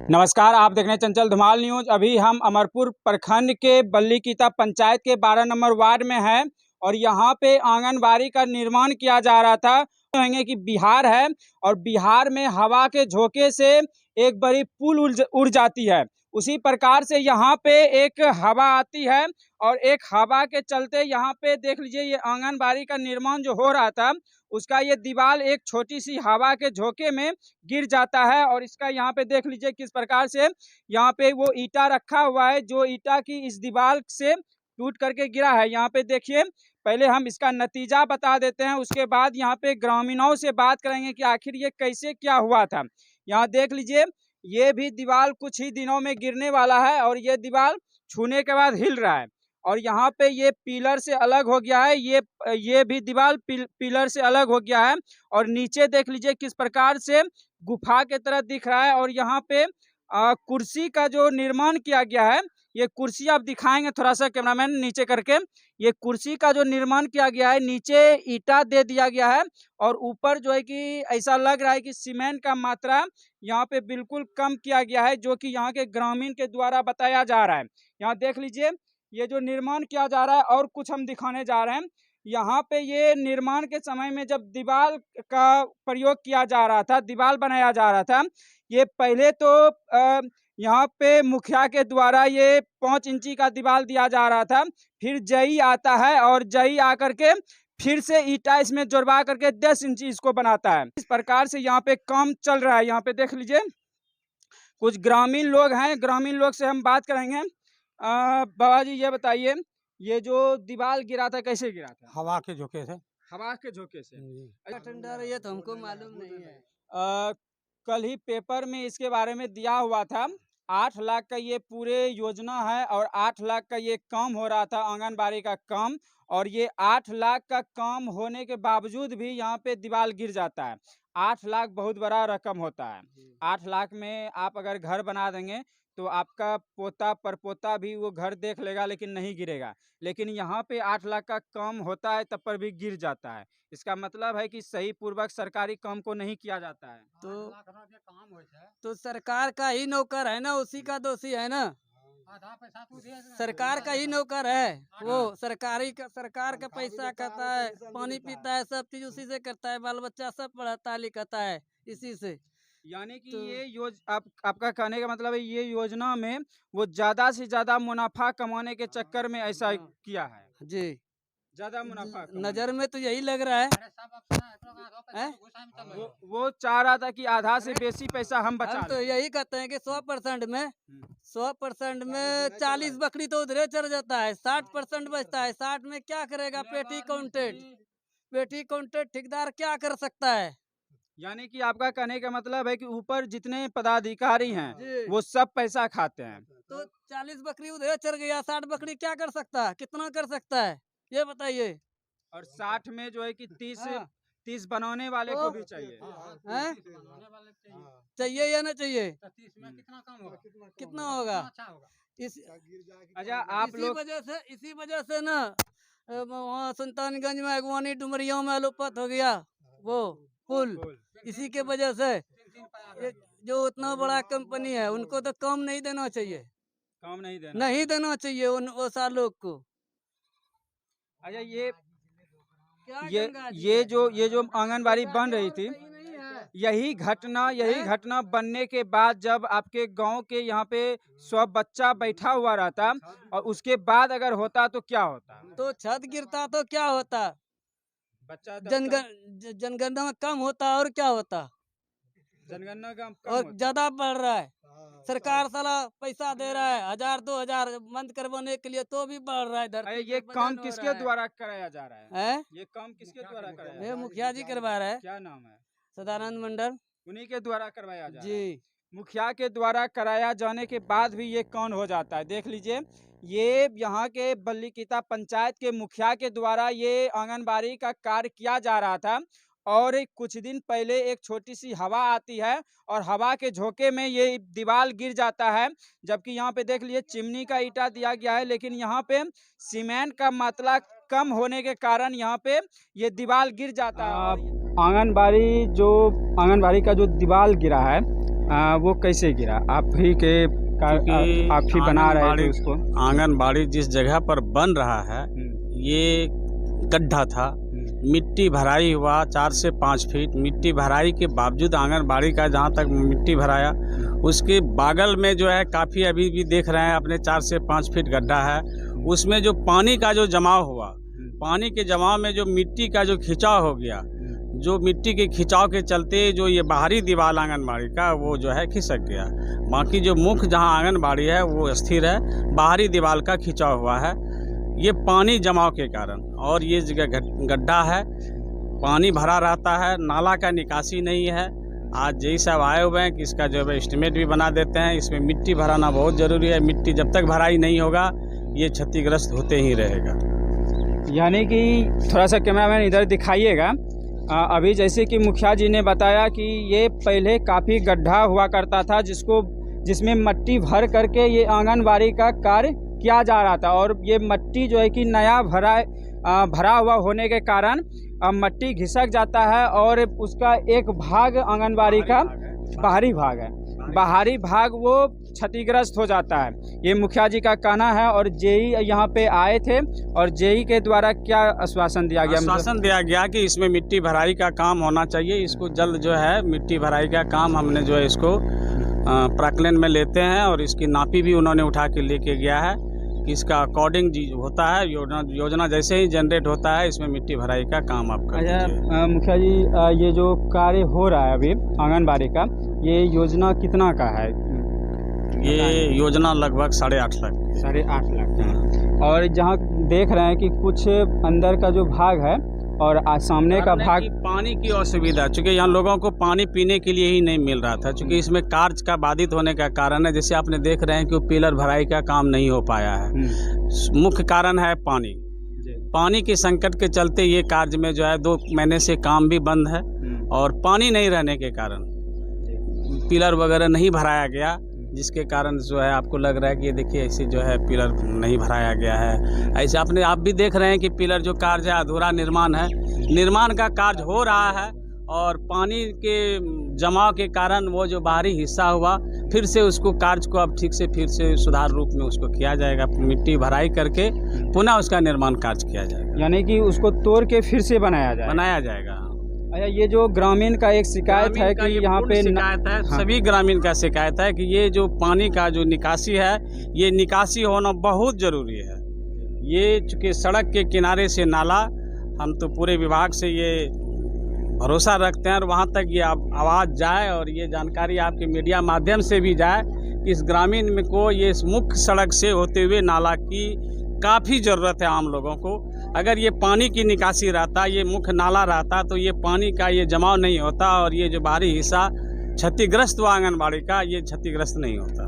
नमस्कार, आप देख रहे हैं चंचल धुमाल न्यूज। अभी हम अमरपुर प्रखंड के बल्लीकीता पंचायत के 12 नंबर वार्ड में हैं और यहाँ पे आंगनबाड़ी का निर्माण किया जा रहा था। कहेंगे कि बिहार है और बिहार में हवा के झोंके से एक बड़ी पुल उड़ जाती है, उसी प्रकार से यहाँ पे एक हवा आती है और एक हवा के चलते यहाँ पे देख लीजिए ये आंगनबाड़ी का निर्माण जो हो रहा था उसका ये दीवार एक छोटी सी हवा के झोंके में गिर जाता है। और इसका यहाँ पे देख लीजिए किस प्रकार से यहाँ पे वो ईटा रखा हुआ है, जो ईटा की इस दीवार से टूट करके गिरा है। यहाँ पे देखिए, पहले हम इसका नतीजा बता देते हैं, उसके बाद यहाँ पे ग्रामीणों से बात करेंगे कि आखिर ये कैसे क्या हुआ था। यहाँ देख लीजिए, ये भी दीवार कुछ ही दिनों में गिरने वाला है और ये दीवार छूने के बाद हिल रहा है। और यहाँ पे ये पिलर से अलग हो गया है, ये भी दीवार पिलर से अलग हो गया है। और नीचे देख लीजिए किस प्रकार से गुफा के तरह दिख रहा है। और यहाँ पे कुर्सी का जो निर्माण किया गया है, ये कुर्सी आप दिखाएंगे थोड़ा सा कैमरामैन नीचे करके। ये कुर्सी का जो निर्माण किया गया है, नीचे ईटा दे दिया गया है और ऊपर जो है कि ऐसा लग रहा है कि सीमेंट का मात्रा यहाँ पे बिल्कुल कम किया गया है, जो कि यहाँ के ग्रामीण के द्वारा बताया जा रहा है। यहाँ देख लीजिए, ये जो निर्माण किया जा रहा है और कुछ हम दिखाने जा रहे हैं। यहाँ पे ये निर्माण के समय में जब दीवार का प्रयोग किया जा रहा था, दीवार बनाया जा रहा था, ये पहले तो यहाँ पे मुखिया के द्वारा ये 5 इंची का दीवार दिया जा रहा था। फिर जई आता है और जई आकर के फिर से ईटा इसमें जुड़वा करके 10 इंची इसको बनाता है। इस प्रकार से यहाँ पे काम चल रहा है। यहाँ पे देख लीजिए, कुछ ग्रामीण लोग हैं, ग्रामीण लोग से हम बात करेंगे। बाबा जी ये बताइए, ये जो दीवार गिरा था कैसे गिरा था? हवा के झोंके से। हवा के झोंके से। ठंडा रही है तो हमको मालूम नहीं है। कल ही पेपर में इसके बारे में दिया हुआ था। 8 लाख का ये पूरे योजना है और 8 लाख का ये काम हो रहा था, आंगनबाड़ी का काम। और ये 8 लाख का काम होने के बावजूद भी यहाँ पे दीवार गिर जाता है। 8 लाख बहुत बड़ा रकम होता है। 8 लाख में आप अगर घर बना देंगे तो आपका पोता परपोता भी वो घर देख लेगा लेकिन नहीं गिरेगा। लेकिन यहाँ पे 8 लाख का काम होता है तब पर भी गिर जाता है। इसका मतलब है कि सही पूर्वक सरकारी काम को नहीं किया जाता है। तो सरकार का ही नौकर है ना, उसी का दोषी है ना। सरकार का ही नौकर है वो। सरकार का पैसा खाता है, पानी पीता है, सब चीज उसी से करता है, बाल बच्चा सब पढ़ाता लिखाता है इसी से। यानी कि ये आपका कहने का मतलब है ये योजना में वो ज्यादा से ज्यादा मुनाफा कमाने के चक्कर में ऐसा किया है जी। ज्यादा मुनाफा नजर में तो यही लग रहा है। वो चाह रहा था कि आधा से बेसी पैसा हम बचा तो यही कहते हैं कि 100% में 40 बकरी तो उधरे चढ़ जाता है, 60% बचता है। 60 में क्या करेगा पेटी काउंटेड ठेकेदार क्या कर सकता है? यानी कि आपका कहने का मतलब है कि ऊपर जितने पदाधिकारी हैं वो सब पैसा खाते हैं। तो 40 बकरी उधर चढ़ गया, 60 बकरी क्या कर सकता है, कितना कर सकता है ये बताइए। और 60 में जो है कि 30 बनाने वाले को भी चाहिए। चाहिए या ना चाहिए? 30 में कितना होगा? अच्छा, आप लोग इसी वजह से ना वहाँ सुल्तानगंज में अगवानी डुमरिया में लोपत हो गया वो पुल। इसी के वजह से जो उतना बड़ा कंपनी है उनको तो काम नहीं देना चाहिए, नहीं देना चाहिए उन साल लोग को। अच्छा, ये जो आंगनबाड़ी बन रही थी, यही घटना बनने के बाद जब आपके गांव के यहाँ पे 100 बच्चा बैठा हुआ रहता और उसके बाद अगर होता तो क्या होता? तो छत गिरता तो क्या होता? बच्चा जनगणना में कम होता और क्या होता? जनगणना कम और ज्यादा बढ़ रहा है। सरकार साला पैसा दे रहा है 1000-2000 बंद करवाने के लिए, तो भी बढ़ रहा है। ये काम किसके द्वारा कराया जा रहा है? ये काम किसके द्वारा कराया? ये मुखिया जी करवा रहे हैं। क्या नाम है? सदानंद मंडल। उन्हीं के द्वारा करवाया जा रहा है जी। मुखिया के द्वारा कराया जाने के बाद भी ये कौन हो जाता है? देख लीजिए, ये यहाँ के बल्लीकीता पंचायत के मुखिया के द्वारा ये आंगनबाड़ी का कार्य किया जा रहा था। और कुछ दिन पहले एक छोटी सी हवा आती है और हवा के झोंके में ये दीवार गिर जाता है। जबकि यहाँ पे देख लीजिए चिमनी का ईटा दिया गया है, लेकिन यहाँ पे सीमेंट का मात्रा कम होने के कारण यहाँ पे ये दीवार गिर जाता है। आंगनबाड़ी का जो दीवार गिरा है वो कैसे गिरा? आप ही बना रहे थे उसको? आंगनबाड़ी जिस जगह पर बन रहा है ये गड्ढा था, मिट्टी भराई हुआ 4 से 5 फीट। मिट्टी भराई के बावजूद आंगनबाड़ी का जहाँ तक मिट्टी भराया उसके बगल में जो है काफ़ी अभी भी देख रहे हैं अपने 4 से 5 फीट गड्ढा है। उसमें जो पानी का जो जमाव हुआ, पानी के जमाव में जो मिट्टी का जो खिंचाव हो गया, जो मिट्टी के खिंचाव के चलते जो ये बाहरी दीवार आंगनबाड़ी का वो जो है खिसक गया। बाकी जो मुख्य जहाँ आंगनबाड़ी है वो स्थिर है, बाहरी दीवार का खिंचाव हुआ है ये पानी जमाव के कारण। और ये जगह गड्ढा है, पानी भरा रहता है, नाला का निकासी नहीं है। आज यही सब आए हुए हैं कि इसका जो है एस्टिमेट भी बना देते हैं। इसमें मिट्टी भराना बहुत ज़रूरी है, मिट्टी जब तक भराई नहीं होगा ये क्षतिग्रस्त होते ही रहेगा। यानी कि थोड़ा सा कैमरामैन इधर दिखाइएगा। अभी जैसे कि मुखिया जी ने बताया कि ये पहले काफ़ी गड्ढा हुआ करता था जिसमें मिट्टी भर करके ये आंगनबाड़ी का कार्य किया जा रहा था, और ये मिट्टी जो है कि नया भरा हुआ होने के कारण मिट्टी घिसक जाता है और उसका एक भाग आंगनबाड़ी का बाहरी भाग है, बाहरी भाग वो क्षतिग्रस्त हो जाता है। ये मुखिया जी का कहना है। और जेई यहाँ पे आए थे और जेई के द्वारा क्या आश्वासन दिया गया? आश्वासन दिया गया कि इसमें मिट्टी भराई का काम होना चाहिए, इसको जल्द जो है मिट्टी भराई का काम हमने जो है इसको प्राक्कलन में लेते हैं और इसकी नापी भी उन्होंने उठा के लेके गया है कि इसका अकॉर्डिंग होता है, योजना जैसे ही जनरेट होता है इसमें मिट्टी भराई का काम आप कर दीजिए। मुखिया जी, ये जो कार्य हो रहा है अभी आंगनबाड़ी का, ये योजना कितना का है? ये योजना लगभग 8.5 लाख। 8.5 लाख। और जहाँ देख रहे हैं कि कुछ अंदर का जो भाग है और सामने का भाग पानी की असुविधा, चूँकि यहाँ लोगों को पानी पीने के लिए ही नहीं मिल रहा था, चूँकि इसमें कार्य का बाधित होने का कारण है। जैसे आपने देख रहे हैं कि पिलर भराई का काम नहीं हो पाया है। मुख्य कारण है पानी के संकट के चलते ये कार्य में जो है 2 महीने से काम भी बंद है और पानी नहीं रहने के कारण पिलर वगैरह नहीं भराया गया, जिसके कारण जो है आपको लग रहा है कि ये देखिए ऐसे जो है पिलर नहीं भराया गया है। ऐसे आप भी देख रहे हैं कि पिलर जो कार्य है अधूरा निर्माण है, निर्माण का कार्य हो रहा है और पानी के जमाव के कारण वो जो बाहरी हिस्सा हुआ फिर से उसको कार्य को अब ठीक से फिर से सुधार रूप में उसको किया जाएगा, मिट्टी भराई करके पुनः उसका निर्माण कार्य किया जाएगा। यानी कि उसको तोड़ के फिर से बनाया जाएगा। अच्छा, ये जो ग्रामीण का एक शिकायत है कि यहाँ पे शिकायत है, हाँ। सभी ग्रामीण का शिकायत है कि ये जो पानी का जो निकासी है ये निकासी होना बहुत ज़रूरी है। ये चूँकि सड़क के किनारे से नाला, हम तो पूरे विभाग से ये भरोसा रखते हैं और वहाँ तक ये आवाज़ जाए और ये जानकारी आपके मीडिया माध्यम से भी जाए कि इस ग्रामीण में को ये मुख्य सड़क से होते हुए नाला की काफ़ी ज़रूरत है आम लोगों को। अगर ये पानी की निकासी रहता, ये मुख्य नाला रहता तो ये पानी का ये जमाव नहीं होता और ये जो बाहरी हिस्सा क्षतिग्रस्त हुआ आंगनबाड़ी का, ये क्षतिग्रस्त नहीं होता।